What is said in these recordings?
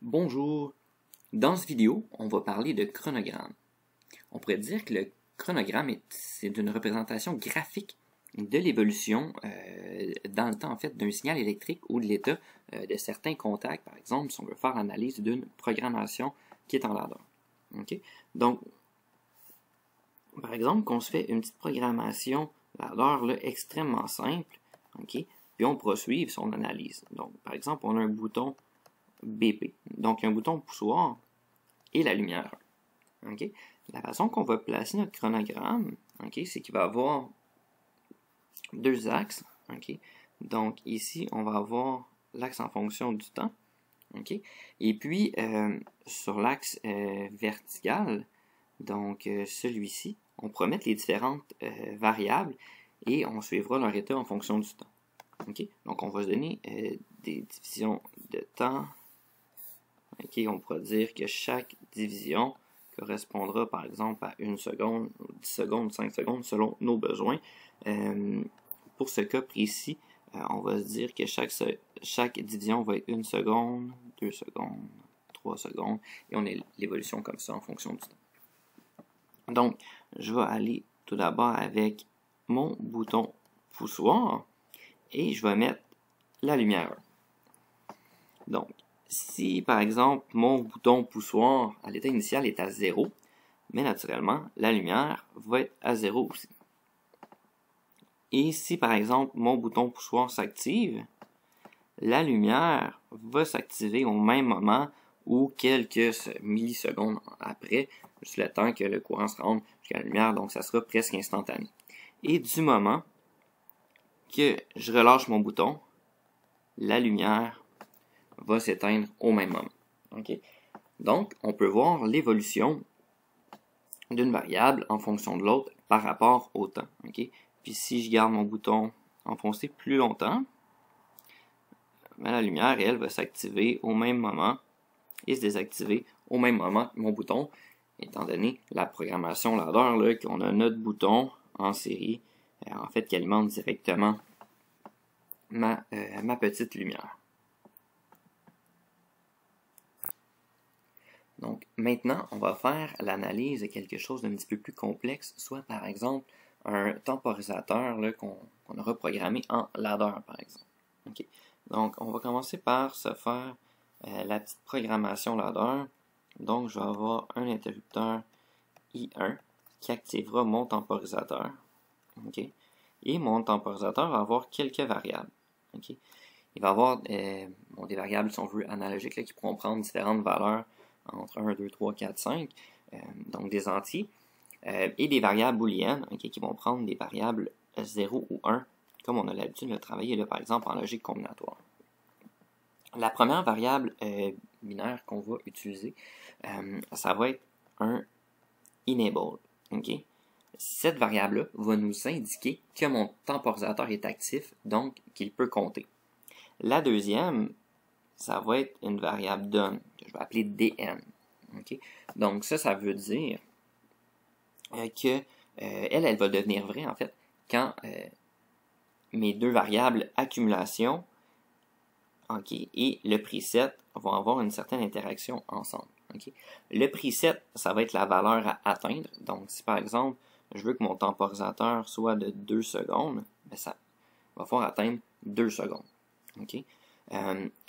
Bonjour, dans cette vidéo, on va parler de chronogramme. On pourrait dire que le chronogramme c'est une représentation graphique de l'évolution dans le temps en fait d'un signal électrique ou de l'état de certains contacts, par exemple si on veut faire l'analyse d'une programmation qui est en ladder. Okay? Donc, par exemple, qu'on se fait une petite programmation ladder là, extrêmement simple, okay? Puis on pourra suivre son analyse. Donc, par exemple, on a un bouton BP. Donc, un bouton poussoir et la lumière. Okay? La façon qu'on va placer notre chronogramme, okay, c'est qu'il va avoir deux axes. Okay? Donc, ici, on va avoir l'axe en fonction du temps. Okay? Et puis, sur l'axe vertical, donc celui-ci, on pourra mettre les différentes variables et on suivra leur état en fonction du temps. Okay? Donc, on va se donner des divisions de temps. Okay, on pourra dire que chaque division correspondra par exemple à 1 seconde, 10 secondes, 5 secondes selon nos besoins. Pour ce cas précis, on va se dire que chaque division va être 1 seconde, 2 secondes, 3 secondes, et on a l'évolution comme ça en fonction du temps. Donc, je vais aller tout d'abord avec mon bouton poussoir et je vais mettre la lumière. Donc, si, par exemple, mon bouton poussoir à l'état initial est à 0, mais naturellement, la lumière va être à 0 aussi. Et si, par exemple, mon bouton poussoir s'active, la lumière va s'activer au même moment ou quelques millisecondes après, juste le temps que le courant se rende jusqu'à la lumière, donc ça sera presque instantané. Et du moment que je relâche mon bouton, la lumière va s'éteindre au même moment. Okay? Donc, on peut voir l'évolution d'une variable en fonction de l'autre par rapport au temps. Okay? Puis si je garde mon bouton enfoncé plus longtemps, la lumière, elle, va s'activer au même moment et se désactiver au même moment que mon bouton, étant donné la programmation ladder, là, qu'on a notre bouton en série, en fait, qui alimente directement ma petite lumière. Donc, maintenant, on va faire l'analyse de quelque chose d'un petit peu plus complexe, soit par exemple un temporisateur qu'on aura programmé en ladder, par exemple. Okay. Donc, on va commencer par se faire la petite programmation ladder. Donc, je vais avoir un interrupteur I1 qui activera mon temporisateur. Okay. Et mon temporisateur va avoir quelques variables. Okay. Il va avoir des variables, si on veut, analogiques, là, qui pourront prendre différentes valeurs entre 1, 2, 3, 4, 5, donc des entiers, et des variables booléennes, okay, qui vont prendre des variables 0 ou 1, comme on a l'habitude de travailler, là, par exemple, en logique combinatoire. La première variable binaire qu'on va utiliser, ça va être un enable. Okay? Cette variable-là va nous indiquer que mon temporisateur est actif, donc qu'il peut compter. La deuxième, ça va être une variable done, que je vais appeler dn. Okay? Donc ça veut dire que elle va devenir vraie, en fait, quand mes deux variables accumulation et le preset vont avoir une certaine interaction ensemble. Okay? Le preset, ça va être la valeur à atteindre. Donc si par exemple, je veux que mon temporisateur soit de 2 secondes, ben, ça va falloir atteindre 2 secondes. Okay?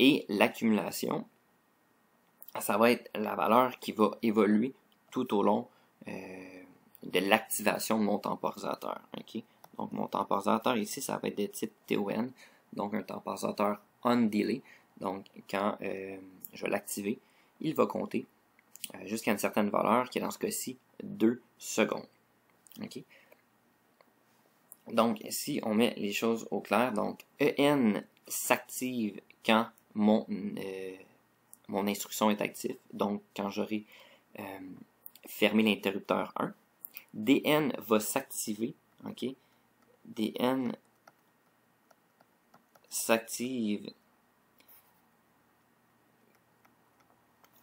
Et l'accumulation, ça va être la valeur qui va évoluer tout au long de l'activation de mon temporisateur. Okay? Donc mon temporisateur ici, ça va être de type TON, donc un temporisateur on delay. Donc quand je vais l'activer, il va compter jusqu'à une certaine valeur qui est dans ce cas-ci 2 secondes. Okay? Donc si on met les choses au clair, donc EN s'active quand mon instruction est active, donc quand j'aurai fermé l'interrupteur 1. DN va s'activer, ok? DN s'active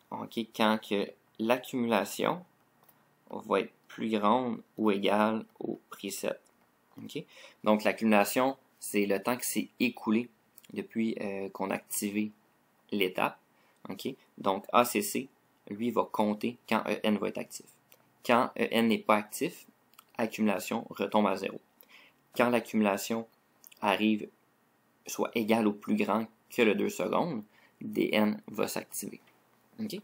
quand que l'accumulation va être plus grande ou égale au preset. Okay? Donc l'accumulation, c'est le temps qui s'est écoulé depuis qu'on a activé l'étape. OK? Donc, ACC, lui, va compter quand EN va être actif. Quand EN n'est pas actif, accumulation retombe à 0. Quand l'accumulation arrive soit égale ou plus grand que le 2 secondes, DN va s'activer. OK?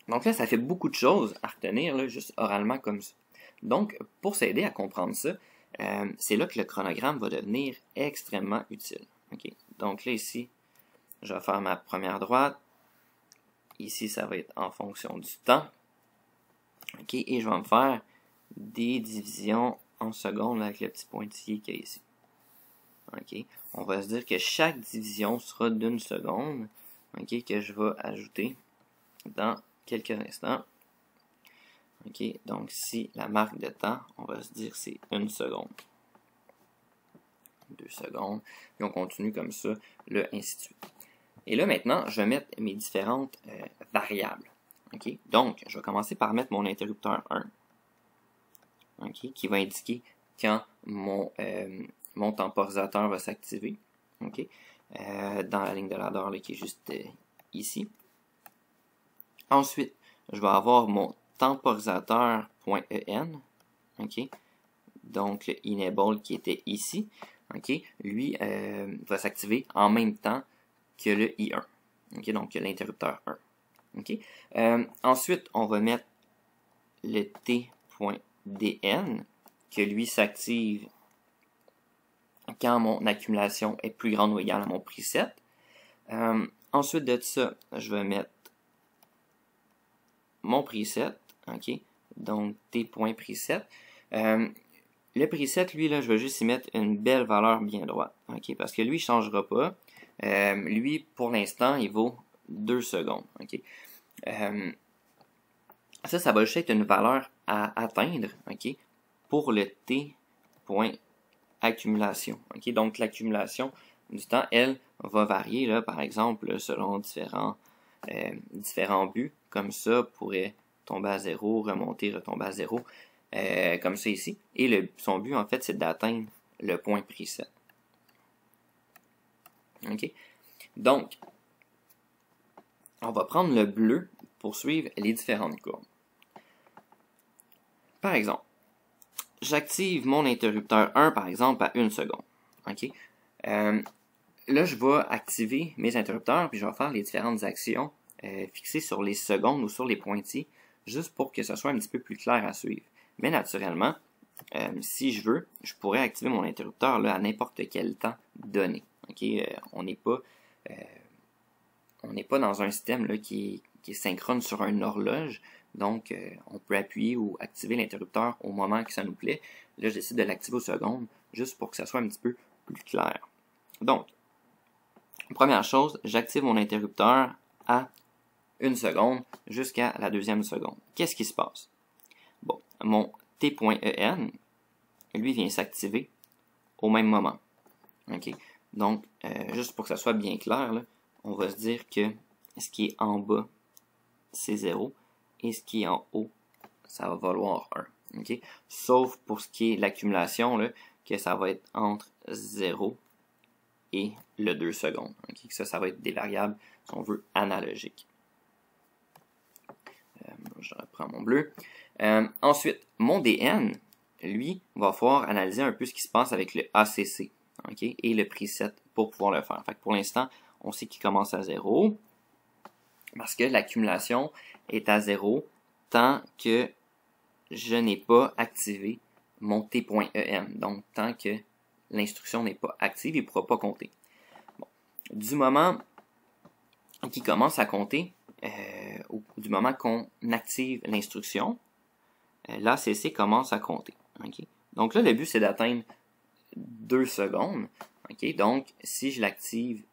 Donc là, ça fait beaucoup de choses à retenir, là, juste oralement comme ça. Donc, pour s'aider à comprendre ça, c'est là que le chronogramme va devenir extrêmement utile. OK? Donc là, ici, je vais faire ma première droite. Ici, ça va être en fonction du temps. OK? Et je vais me faire des divisions en secondes avec le petit pointillé qu'il y a ici. OK? On va se dire que chaque division sera d'une seconde, OK, que je vais ajouter dans quelques instants. OK? Donc, si la marque de temps, on va se dire c'est 1 seconde. 2 secondes. Et on continue comme ça, là, ainsi de suite. Et là, maintenant, je vais mettre mes différentes variables. OK? Donc, je vais commencer par mettre mon interrupteur 1. OK? Qui va indiquer quand mon temporisateur va s'activer. OK? Dans la ligne de ladder là, qui est juste ici. Ensuite, je vais avoir mon temporisateur.en. OK? Donc, le enable qui était ici. OK? Lui va s'activer en même temps que le I1. OK? Donc, l'interrupteur 1. OK? Ensuite, on va mettre le T.dn que lui s'active quand mon accumulation est plus grande ou égale à mon preset. Ensuite de ça, je vais mettre mon preset, OK? Donc, T.preset. Le preset, lui, là, je vais juste y mettre une belle valeur bien droite, OK? Parce que lui, il ne changera pas. Lui, pour l'instant, il vaut 2 secondes, OK? Ça va juste être une valeur à atteindre, OK? Pour le T.accumulation, OK? Donc, l'accumulation du temps, elle, va varier, là, par exemple, selon différents buts, comme ça, pourrait tomber à 0, remonter, retomber à 0, comme ça ici. Et son but, en fait, c'est d'atteindre le point preset. OK? Donc, on va prendre le bleu pour suivre les différentes courbes. Par exemple, j'active mon interrupteur 1, par exemple, à 1 seconde. OK? Là, je vais activer mes interrupteurs, puis je vais faire les différentes actions fixées sur les secondes ou sur les pointillés, juste pour que ce soit un petit peu plus clair à suivre. Mais naturellement, si je veux, je pourrais activer mon interrupteur là, à n'importe quel temps donné. Okay? On n'est pas dans un système là, qui est synchrone sur une horloge. Donc, on peut appuyer ou activer l'interrupteur au moment que ça nous plaît. Là, je décide de l'activer aux secondes, juste pour que ça soit un petit peu plus clair. Donc, première chose, j'active mon interrupteur à 1 seconde jusqu'à la deuxième seconde. Qu'est-ce qui se passe? Bon, mon T.en, lui, vient s'activer au même moment. OK? Donc, juste pour que ça soit bien clair, là, on va se dire que ce qui est en bas, c'est 0, et ce qui est en haut, ça va valoir 1. Okay? Sauf pour ce qui est l'accumulation, que ça va être entre 0 et le 2 secondes. Okay? Ça va être des variables, si on veut, analogiques. Je reprends mon bleu. Ensuite, mon DN, lui, va falloir analyser un peu ce qui se passe avec le ACC, okay? Et le preset pour pouvoir le faire. Fait que pour l'instant, on sait qu'il commence à 0 parce que l'accumulation est à 0 tant que je n'ai pas activé mon T.en. Donc, tant que l'instruction n'est pas active, il ne pourra pas compter. Bon. Du moment qu'il commence à compter, ou du moment qu'on active l'instruction, l'ACC commence à compter. Okay? Donc là, le but, c'est d'atteindre 2 secondes. Okay? Donc, si je l'active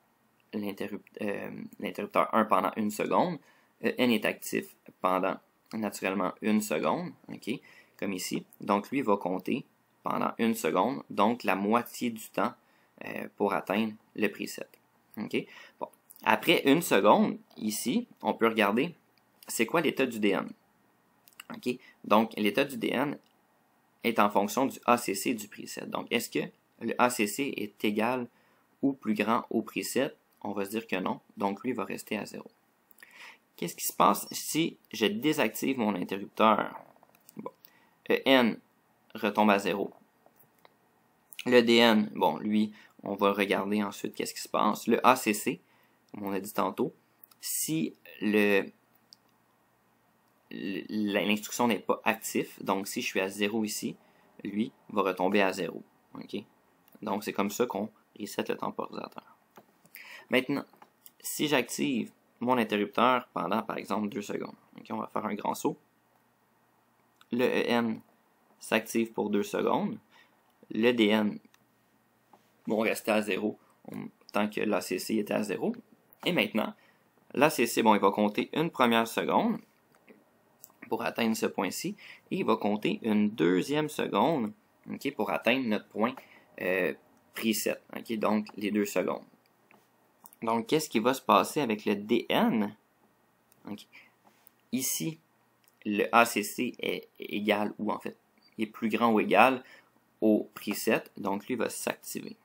l'interrupteur 1 pendant 1 seconde, N est actif pendant naturellement 1 seconde, okay? Comme ici. Donc, lui va compter pendant 1 seconde, donc la moitié du temps pour atteindre le preset. Okay? Bon. Après 1 seconde, ici, on peut regarder c'est quoi l'état du DN. Okay? Donc, l'état du DN est en fonction du ACC du preset. Donc, est-ce que le ACC est égal ou plus grand au preset? on va se dire que non, donc lui va rester à 0. Qu'est-ce qui se passe si je désactive mon interrupteur? Bon. EN retombe à 0. Le DN, bon, lui, on va regarder ensuite qu'est-ce qui se passe. Le ACC, comme on a dit tantôt, si l'instruction n'est pas active, donc si je suis à 0 ici, lui va retomber à 0. Okay? Donc c'est comme ça qu'on reset le temporisateur. Maintenant, si j'active mon interrupteur pendant par exemple 2 secondes, okay, on va faire un grand saut. Le EN s'active pour 2 secondes. Le DN vont rester à 0 tant que l'ACC était à 0. Et maintenant, l'ACC, bon, il va compter une première seconde pour atteindre ce point-ci, et il va compter une deuxième seconde, okay, pour atteindre notre point preset, okay, donc les 2 secondes. Donc, qu'est-ce qui va se passer avec le DN? Okay. Ici, le ACC est égal, ou en fait, il est plus grand ou égal au preset, donc lui va s'activer.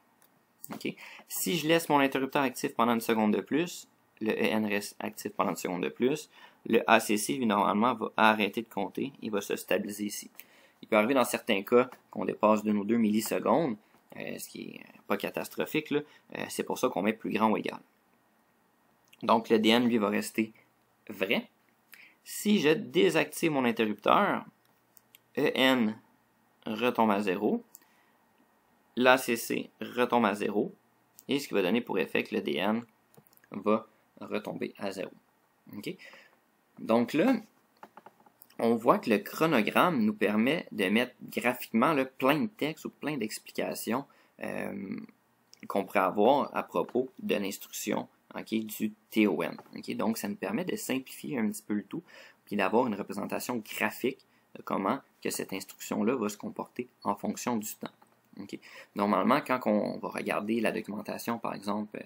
Okay. Si je laisse mon interrupteur actif pendant une seconde de plus, le EN reste actif pendant une seconde de plus, le ACC, lui, normalement, va arrêter de compter, il va se stabiliser ici. Il peut arriver dans certains cas qu'on dépasse 1 ou 2 millisecondes, ce qui n'est pas catastrophique, c'est pour ça qu'on met plus grand ou égal. Donc le DN, lui, va rester vrai. Si je désactive mon interrupteur, EN retombe à 0, l'ACC retombe à 0, et ce qui va donner pour effet que le DN va retomber à 0. Okay? Donc là, on voit que le chronogramme nous permet de mettre graphiquement là, plein de textes ou plein d'explications qu'on pourrait avoir à propos de l'instruction, okay, du TON. Okay? Donc ça nous permet de simplifier un petit peu le tout, puis d'avoir une représentation graphique de comment que cette instruction-là va se comporter en fonction du temps. Okay? Normalement, quand on va regarder la documentation, par exemple,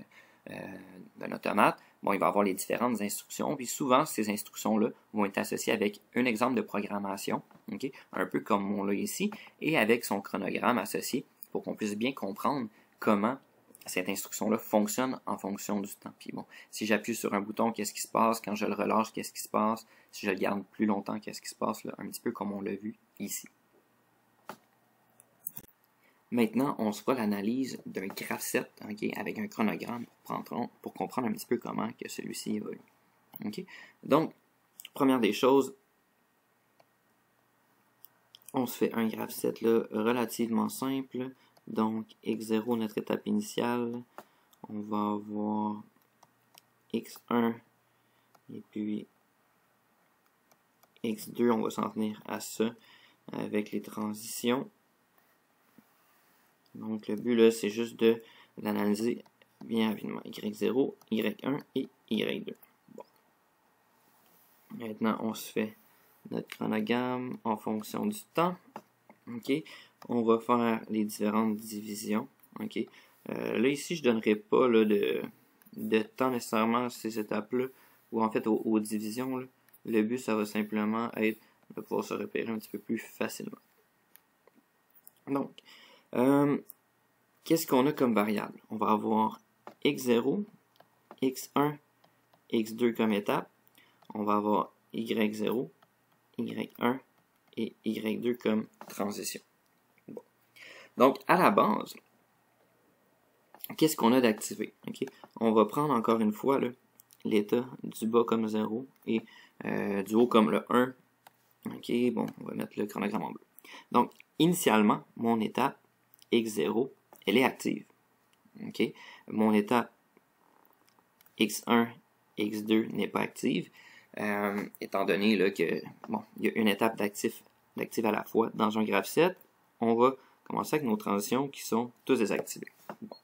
d'un automate, bon, il va avoir les différentes instructions, puis souvent, ces instructions-là vont être associées avec un exemple de programmation, okay? Un peu comme on l'a ici, et avec son chronogramme associé, pour qu'on puisse bien comprendre comment cette instruction-là fonctionne en fonction du temps. Puis bon, si j'appuie sur un bouton, qu'est-ce qui se passe? Quand je le relâche, qu'est-ce qui se passe? Si je le garde plus longtemps, qu'est-ce qui se passe? Là? Un petit peu comme on l'a vu ici. Maintenant, on se fera l'analyse d'un graph set, okay, avec un chronogramme pour comprendre un petit peu comment que celui-ci évolue. Okay? Donc, première des choses, on se fait un graph set là, relativement simple. Donc, x0, notre étape initiale, on va avoir x1 et puis x2, on va s'en tenir à ça avec les transitions. Donc, le but, là, c'est juste de l'analyser bien rapidement. Y0, Y1 et Y2. Bon. Maintenant, on se fait notre chronogramme en fonction du temps. OK. On va faire les différentes divisions. OK. Là, ici, je ne donnerai pas là, de temps nécessairement à ces étapes-là, ou en fait aux divisions. Là. Le but, ça va simplement être de pouvoir se repérer un petit peu plus facilement. Donc, qu'est-ce qu'on a comme variable? On va avoir x0, x1, x2 comme étape. On va avoir y0, y1 et y2 comme transition. Bon. Donc, à la base, qu'est-ce qu'on a d'activé? Okay? On va prendre encore une fois l'état du bas comme 0 et du haut comme le 1. OK, bon, on va mettre le chronogramme en bleu. Donc, initialement, mon étape x0, elle est active. Okay? Mon étape x1, x2 n'est pas active, étant donné là, que bon, il y a une étape d'active à la fois dans un graph set. On va commencer avec nos transitions qui sont tous désactivées. Bon.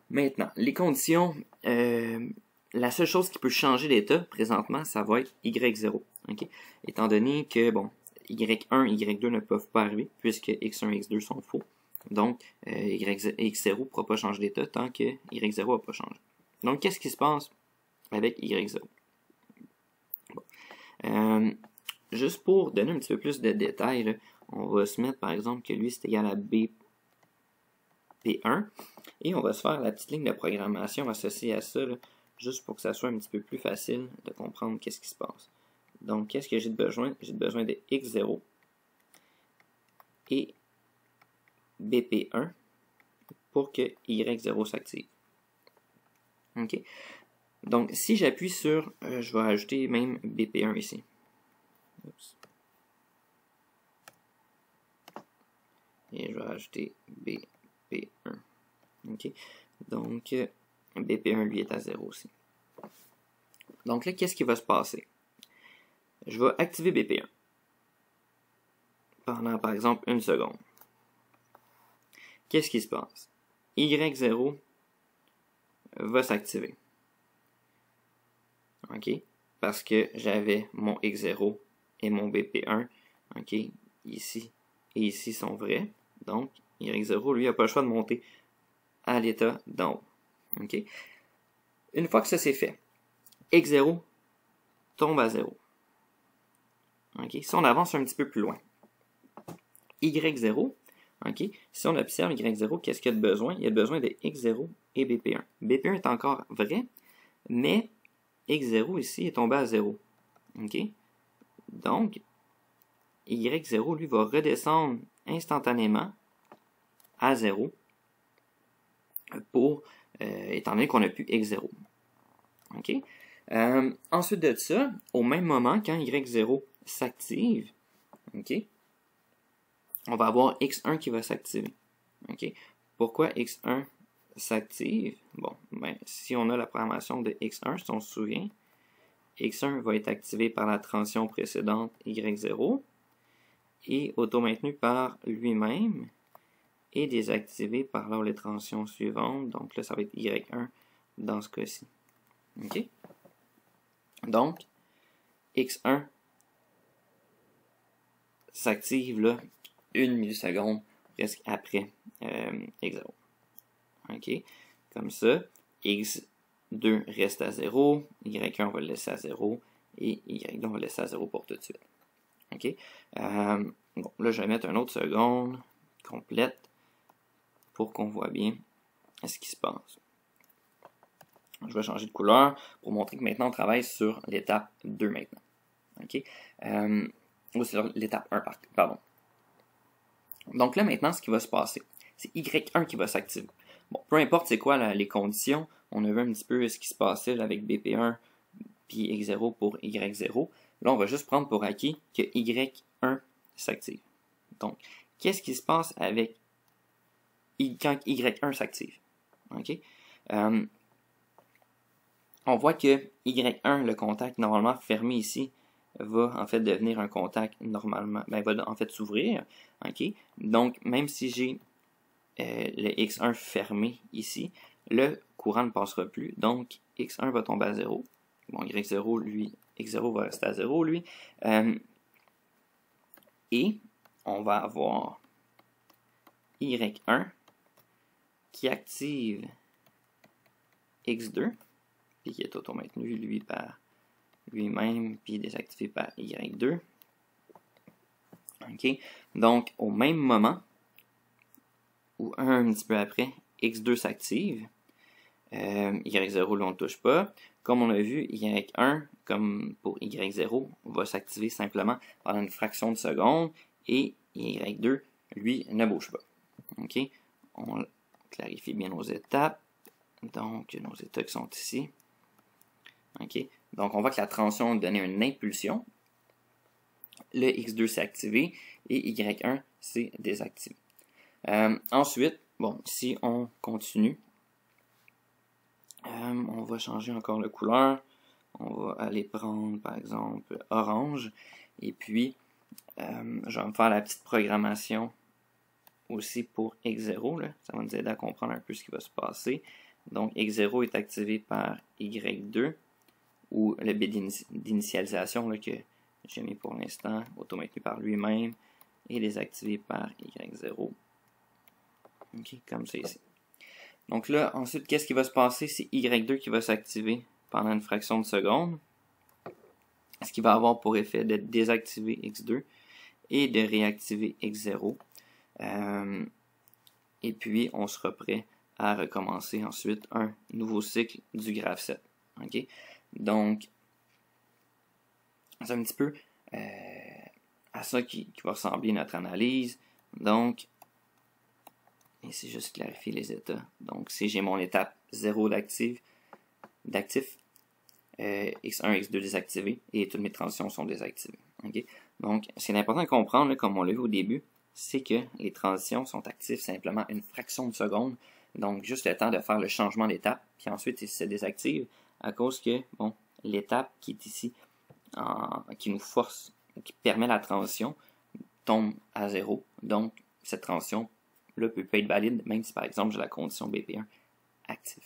Maintenant, les conditions, la seule chose qui peut changer d'état présentement, ça va être y0. Okay? Étant donné que bon, y1, y2 ne peuvent pas arriver puisque x1 et x2 sont faux. Donc, x0 ne pourra pas changer d'état tant que y0 n'a pas changé. Donc, qu'est-ce qui se passe avec y0? Bon. Juste pour donner un petit peu plus de détails, là, on va se mettre par exemple que lui c'est égal à b BP1. Et on va se faire la petite ligne de programmation associée à ça, là, juste pour que ça soit un petit peu plus facile de comprendre qu'est-ce qui se passe. Donc, qu'est-ce que j'ai de besoin? J'ai besoin de X0 et BP1 pour que Y0 s'active. OK? Donc, si j'appuie sur, je vais ajouter même BP1 ici. Oups. Et je vais ajouter BP1. OK? Donc, BP1, lui, est à 0 aussi. Donc là, qu'est-ce qui va se passer? Je vais activer BP1 pendant, par exemple, 1 seconde. Qu'est-ce qui se passe? Y0 va s'activer. OK? Parce que j'avais mon X0 et mon BP1, OK, ici et ici sont vrais. Donc, Y0, lui, n'a pas le choix de monter à l'état d'en haut. OK? Une fois que ça c'est fait, X0 tombe à 0. OK? Si on avance un petit peu plus loin, Y0, OK? Si on observe Y0, qu'est-ce qu'il y a de besoin? Il y a besoin de X0 et BP1. BP1 est encore vrai, mais X0 ici est tombé à 0. OK? Donc, Y0, lui, va redescendre instantanément à 0 pour, étant donné qu'on n'a plus X0. OK? Ensuite de ça, au même moment, quand Y0 s'active, OK, on va avoir X1 qui va s'activer. OK? Pourquoi X1 s'active? Bon, ben, si on a la programmation de X1, si on se souvient, X1 va être activé par la transition précédente Y0 et auto-maintenu par lui-même et désactivé par là les transitions suivantes. Donc là, ça va être Y1 dans ce cas-ci. OK? Donc, X1 s'active là 1 milliseconde presque après X0. OK? Comme ça, X2 reste à 0, Y1 on va le laisser à 0 et Y2 on va le laisser à 0 pour tout de suite. OK? Bon, là, je vais mettre une autre seconde complète pour qu'on voit bien ce qui se passe. Je vais changer de couleur pour montrer que maintenant on travaille sur l'étape 2 maintenant. OK? Ou sur l'étape 1, pardon. Donc là, maintenant, ce qui va se passer, c'est Y1 qui va s'activer. Bon, peu importe c'est quoi là, les conditions, on a vu un petit peu ce qui se passait là, avec BP1 puis X0 pour Y0. Là, on va juste prendre pour acquis que Y1 s'active. Donc, qu'est-ce qui se passe avec quand Y1 s'active? OK? On voit que Y1, le contact normalement fermé ici, va en fait devenir un contact normalement, ben, va en fait s'ouvrir. OK? Donc, même si j'ai le X1 fermé ici, le courant ne passera plus. Donc, X1 va tomber à 0. Bon, Y0, lui, X0 va rester à 0, lui. Et on va avoir Y1 qui active X2, puis qui est auto-maintenu, lui, par lui-même, puis désactivé par Y2. OK? Donc, au même moment, ou un petit peu après, X2 s'active. Y0, là, on ne touche pas. Comme on a vu, Y1, comme pour Y0, va s'activer simplement pendant une fraction de seconde, et Y2, lui, ne bouge pas. OK? On clarifie bien nos étapes. Donc, nos états qui sont ici. OK? Donc, on voit que la transition a donné une impulsion. Le X2 s'est activé et Y1 s'est désactivé. Ensuite, bon, si on continue, on va changer encore la couleur. On va aller prendre, par exemple, orange. Et puis, je vais me faire la petite programmation aussi pour X0. Là. Ça va nous aider à comprendre un peu ce qui va se passer. Donc, X0 est activé par Y2, ou le bit d'initialisation que j'ai mis pour l'instant, auto-maintenu par lui-même, et désactivé par Y0. OK, comme ça ici. Donc là, ensuite, qu'est-ce qui va se passer? C'est Y2 qui va s'activer pendant une fraction de seconde, ce qui va avoir pour effet de désactiver X2 et de réactiver X0. Et puis, on sera prêt à recommencer ensuite un nouveau cycle du graph 7. OK? Donc, c'est un petit peu à ça qui va ressembler notre analyse. Donc, ici, juste clarifier les états. Donc, si j'ai mon étape 0 d'actif, X1, X2 désactivé, et toutes mes transitions sont désactivées. Okay? Donc, ce qui est important de comprendre, là, comme on l'a vu au début, c'est que les transitions sont actives simplement une fraction de seconde. Donc, juste le temps de faire le changement d'étape, puis ensuite, il se désactive à cause que, bon, l'étape qui est ici, qui nous force, qui permet la transition, tombe à 0. Donc, cette transition là peut pas être valide, même si par exemple j'ai la condition BP1 active.